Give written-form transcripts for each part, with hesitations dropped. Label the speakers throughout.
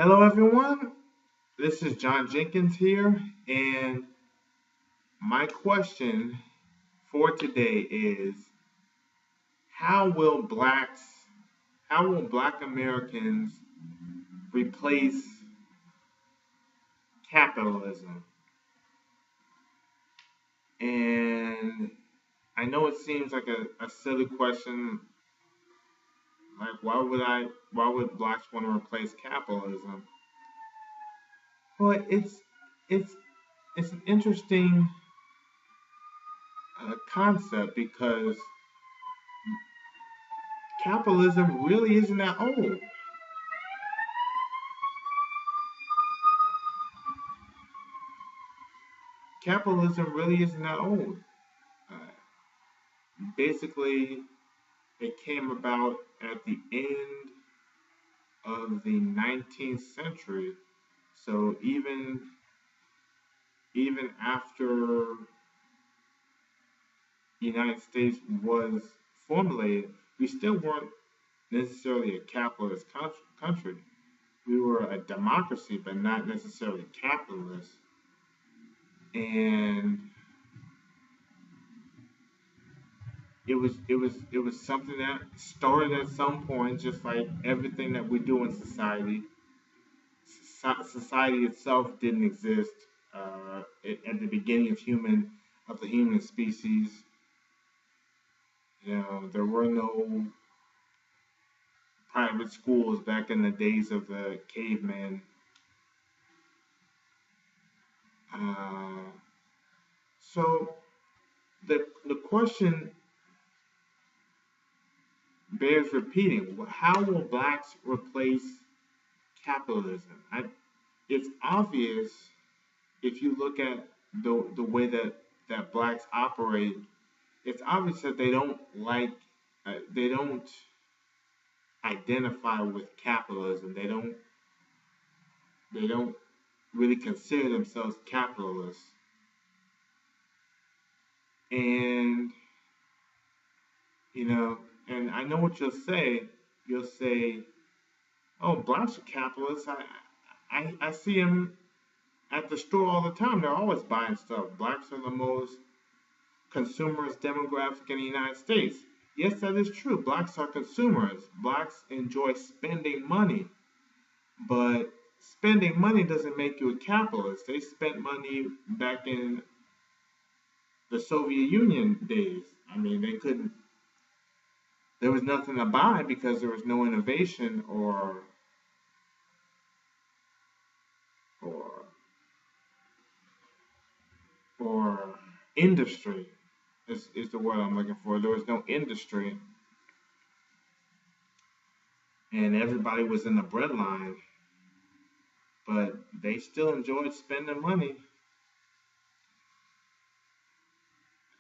Speaker 1: Hello, everyone. This is John Jenkins here, and my question for today is: How will Black Americans replace capitalism? And I know it seems like a silly question. Like, Why would blacks want to replace capitalism? But it's it's an interesting concept because capitalism really isn't that old. Capitalism really isn't that old. Uh, Basically, it came about at the end of the 19th century. So even after the United States was formulated, we still weren't necessarily a capitalist country. We were a democracy, but not necessarily capitalist. And it was something that started at some point, just like everything that we do in society. Society itself didn't exist at the beginning of the human species. You know, there were no private schools back in the days of the cavemen. Uh, so the question bears repeating: How will blacks replace capitalism? It's obvious if you look at the way that blacks operate. It's obvious that they don't identify with capitalism. They don't really consider themselves capitalists. And you know, and I know what you'll say. You'll say, "Oh, blacks are capitalists. I see them at the store all the time. They're always buying stuff. Blacks are the most consumerist demographic in the United States." Yes, that is true. Blacks are consumers. Blacks enjoy spending money. But spending money doesn't make you a capitalist. They spent money back in the Soviet Union days. I mean, there was nothing to buy because there was no innovation or, or industry is the word I'm looking for. There was no industry and everybody was in the breadline, but they still enjoyed spending money.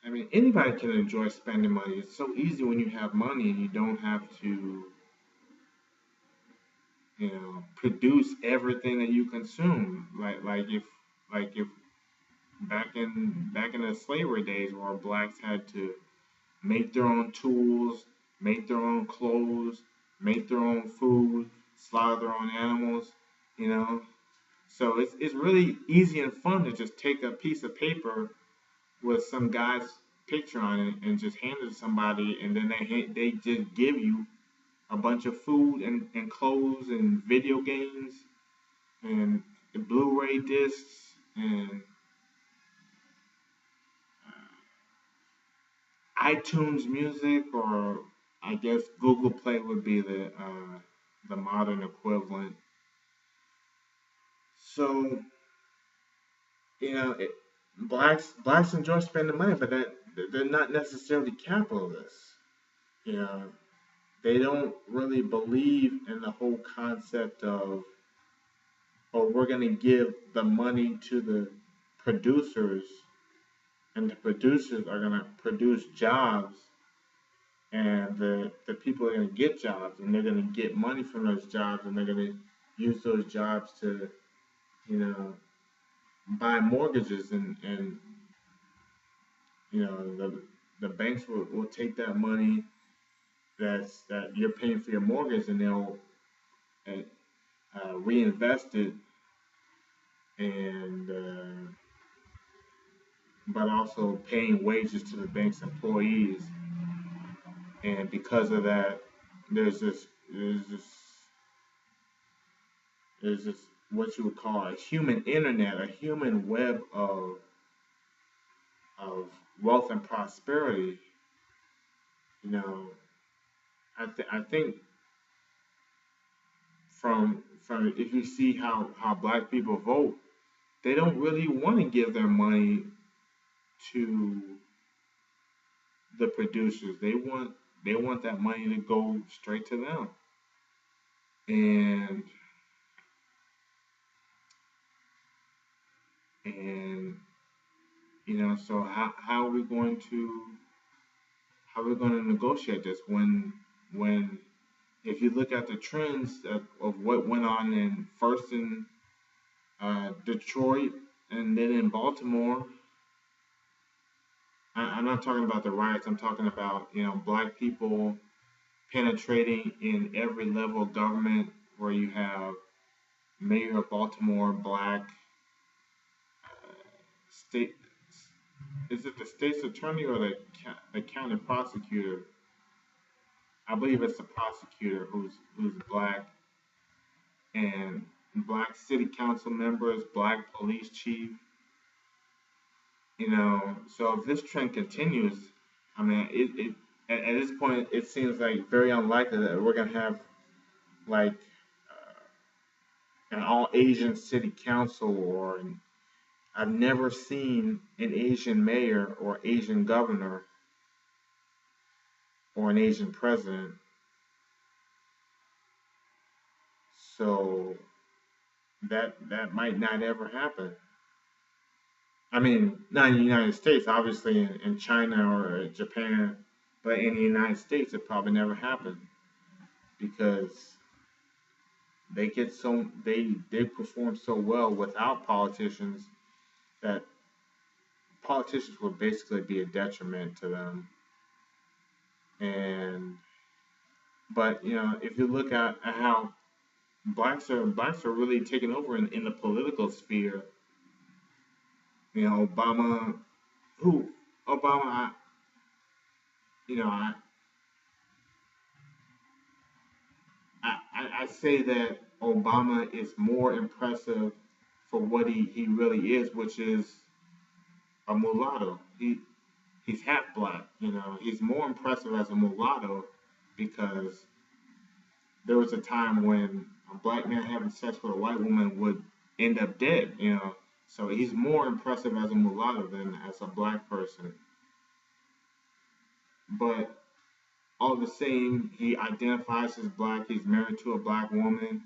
Speaker 1: I mean, anybody can enjoy spending money. It's so easy when you have money and you don't have to, produce everything that you consume. Like if back in the slavery days where blacks had to make their own tools, make their own clothes, make their own food, slaughter their own animals, you know. So it's really easy and fun to just take a piece of paper with some guy's picture on it and just hand it to somebody, and then they just give you a bunch of food and clothes and video games and the Blu-ray discs and iTunes Music, or I guess Google Play would be the modern equivalent. So you know, it, blacks enjoy spending money, but they're not necessarily capitalists. You know, they don't really believe in the whole concept of, oh, we're going to give the money to the producers, and the producers are going to produce jobs, and the people are going to get jobs, and they're going to get money from those jobs, and they're going to use those jobs to, you know, buy mortgages, and the banks will take that money that you're paying for your mortgage, and reinvested, and but also paying wages to the bank's employees. And because of that, there's this there's this there's this what you would call a human internet, a human web of wealth and prosperity. You know, I think from if you see how black people vote, they don't really want to give their money to the producers. They want that money to go straight to them. And and so how are we going to negotiate this when if you look at the trends of what went on in first in Detroit and then in Baltimore. I'm not talking about the riots. I'm talking about black people penetrating in every level of government, where you have mayor of Baltimore black, state is it the state's attorney or the county prosecutor? I believe it's the prosecutor who's black, and black city council members, black police chief. So if this trend continues, I mean, at this point, it seems like very unlikely that we're gonna have like an all Asian city council, or I've never seen an Asian mayor or Asian governor or an Asian president. So that might not ever happen. I mean, not in the United States, obviously in China or Japan, but in the United States, it probably never happened because they perform so well without politicians that politicians would basically be a detriment to them. And but if you look at how blacks are really taking over in the political sphere. Obama, who Obama, you know, I say that Obama is more impressive for what he really is, which is a mulatto. He's half black. He's more impressive as a mulatto because there was a time when a black man having sex with a white woman would end up dead. So he's more impressive as a mulatto than as a black person. But all the same, he identifies as black. He's married to a black woman.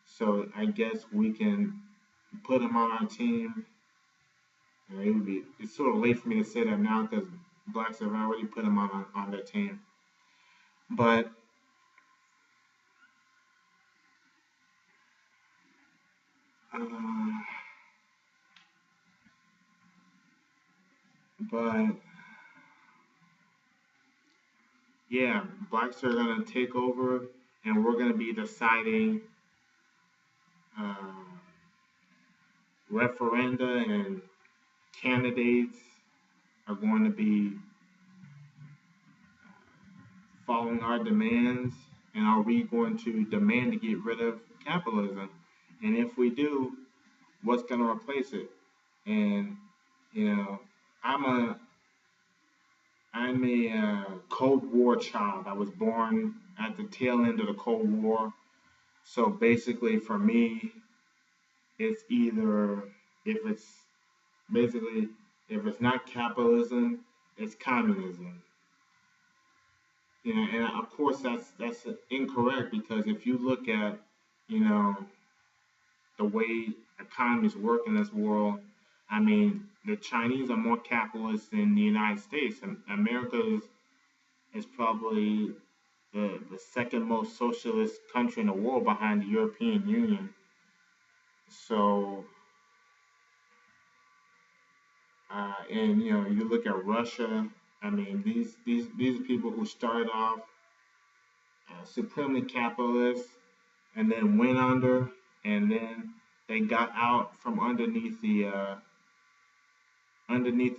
Speaker 1: So I guess we can put him on our team. It's sort of late for me to say that now because blacks have already put him on their team. But uh, but yeah, blacks are gonna take over, and we're gonna be deciding uh, referenda, and candidates are going to be following our demands, and are we going to demand to get rid of capitalism? And if we do, what's going to replace it? And you know, I'm a I'm a Cold War child. I was born at the tail end of the Cold War, so basically for me, it's either if it's basically if it's not capitalism, it's communism. And of course that's incorrect because if you look at you know the way economies work in this world, I mean the Chinese are more capitalist than the United States, and America is probably the second most socialist country in the world behind the European Union. So and you look at Russia. I mean these are people who started off supremely capitalist, and then went under, and then they got out from underneath the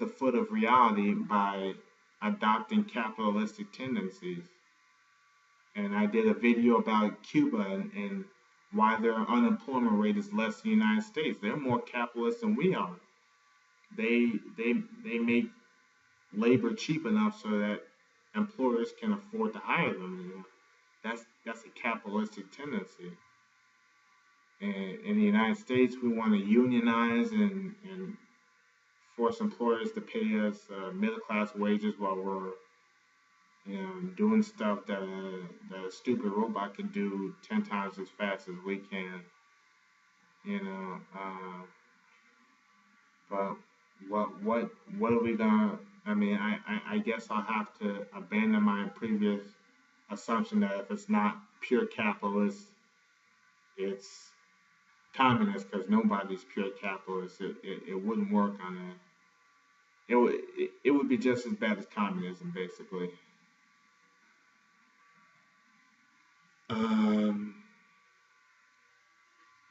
Speaker 1: foot of reality by adopting capitalistic tendencies. And I did a video about Cuba and why their unemployment rate is less than the United States. They're more capitalist than we are. They make labor cheap enough so that employers can afford to hire them. You know? That's a capitalistic tendency. And in the United States, we want to unionize and force employers to pay us middle class wages while we're doing stuff that a stupid robot can do 10 times as fast as we can. You know, but what are we gonna? I mean, I guess I'll have to abandon my previous assumption that if it's not pure capitalist, it's communist because nobody's pure capitalist. It wouldn't work on a. It would be just as bad as communism, basically. Um,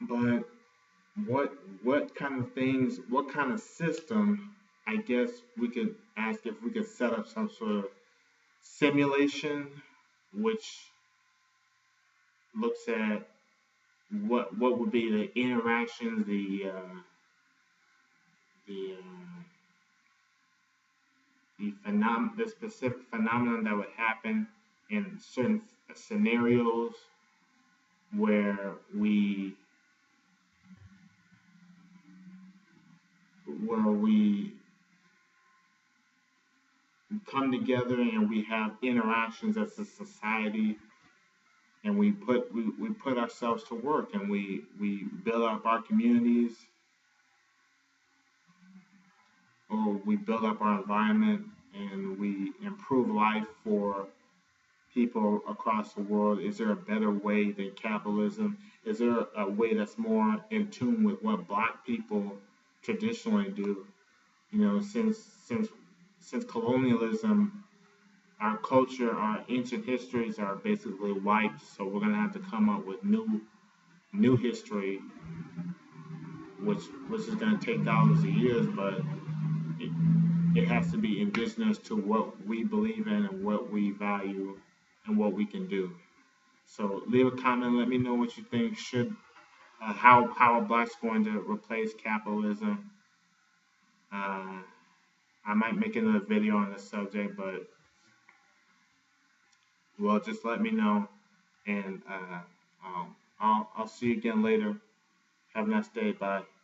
Speaker 1: but what kind of things, what kind of system? I guess we could ask if we could set up some sort of simulation, which looks at what would be the interactions, the the specific phenomenon that would happen in certain scenarios where we come together and we have interactions as a society and we put ourselves to work and we build up our communities or we build up our environment and we improve life for people across the world. Is there a better way than capitalism? Is there a way that's more in tune with what black people traditionally do? You know, since colonialism, our culture, our ancient histories are basically wiped. So we're gonna have to come up with new history, which is gonna take thousands of years, but it, it has to be indigenous to what we believe in and what we value and what we can do. So leave a comment. Let me know what you think. Should how are blacks going to replace capitalism? Uh, I might make another video on this subject, but well, just let me know, and I'll see you again later. Have a nice day. Bye.